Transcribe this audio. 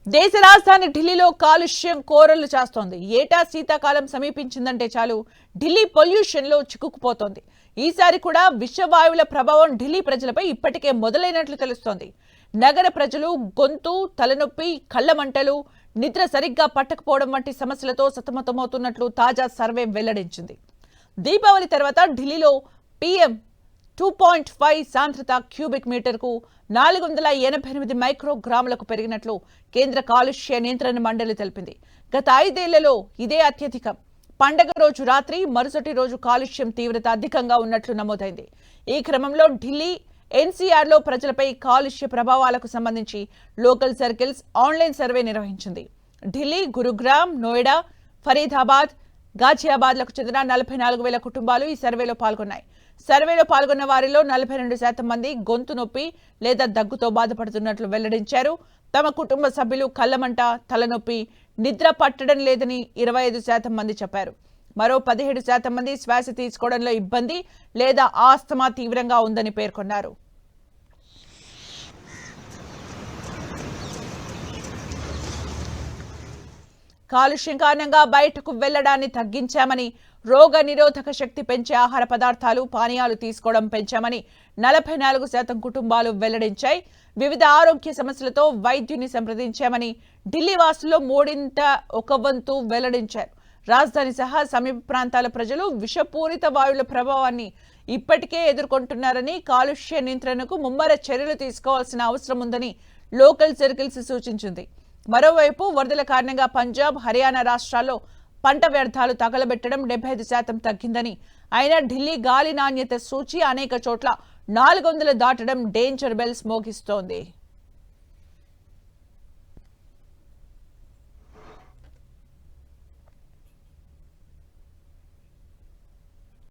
దేశ రాజధాని ఢిల్లీలో కాలుష్యం కోరలు చేస్తోంది. ఏటా శీతాకాలం సమీపించిందంటే చాలు ఢిల్లీ పొల్యూషన్ లో చిక్కుకుపోతోంది. ఈసారి కూడా విషవాయువుల ప్రభావం ఢిల్లీ ప్రజలపై ఇప్పటికే మొదలైనట్లు తెలుస్తోంది. నగర ప్రజలు గొంతు, తలనొప్పి, కళ్ల మంటలు, నిద్ర సరిగ్గా పట్టకపోవడం వంటి సమస్యలతో సతమతమవుతున్నట్లు తాజా సర్వే వెల్లడించింది. దీపావళి తర్వాత ఢిల్లీలో PM 2.5 సాంద్రత క్యూబిక్ మీటర్కు 488 మైక్రోగ్రాములకు పెరిగినట్లు కేంద్ర కాలుష్య నియంత్రణ మండలి తెలిపింది. గత 5 ఏళ్లలో ఇదే అత్యధికం. పండగ రోజు రాత్రి, మరుసటి రోజు కాలుష్యం తీవ్రత అధికంగా ఉన్నట్లు నమోదైంది. ఈ క్రమంలో ఢిల్లీ NCR లో ప్రజలపై కాలుష్య ప్రభావాలకు సంబంధించి లోకల్ సర్కిల్స్ ఆన్లైన్ సర్వే నిర్వహించింది. ఢిల్లీ, గురుగ్రామ్, నోయిడా, ఫరీదాబాద్, గాజియాబాద్లకు చెందిన 44,000 కుటుంబాలు ఈ సర్వేలో పాల్గొన్నాయి. సర్వేలో పాల్గొన్న వారిలో 42% మంది గొంతు నొప్పి లేదా దగ్గుతో బాధపడుతున్నట్లు వెల్లడించారు. తమ కుటుంబ సభ్యులు కళ్లమంట, తలనొప్పి, నిద్ర పట్టడం లేదని 25% మంది చెప్పారు. మరో 17% మంది శ్వాస తీసుకోవడంలో ఇబ్బంది లేదా ఆస్తమా తీవ్రంగా ఉందని పేర్కొన్నారు. కాలుష్యం కారణంగా బయటకు వెళ్లడాన్ని తగ్గించామని, రోగ నిరోధక శక్తి పెంచే ఆహార పదార్థాలు, పానీయాలు తీసుకోవడం పెంచామని 44% కుటుంబాలు వెల్లడించాయి. వివిధ ఆరోగ్య సమస్యలతో వైద్యుని సంప్రదించామని ఢిల్లీ వాసుల్లో 1/3 వెల్లడించారు. రాజధాని సహా సమీప ప్రాంతాల ప్రజలు విషపూరిత వాయువుల ప్రభావాన్ని ఇప్పటికే ఎదుర్కొంటున్నారని, కాలుష్య నియంత్రణకు ముమ్మర చర్యలు తీసుకోవాల్సిన అవసరం ఉందని లోకల్ సర్కిల్స్ సూచించింది. మరోవైపు వరదల కారణంగా పంజాబ్, హర్యానా రాష్ట్రాల్లో పంట వ్యర్థాలు తగలబెట్టడం 75% తగ్గిందని, అయినా ఢిల్లీ గాలి నాణ్యత సూచి అనేక చోట్ల 400 దాటడం డేంజర్ బెల్స్ మోగిస్తోంది.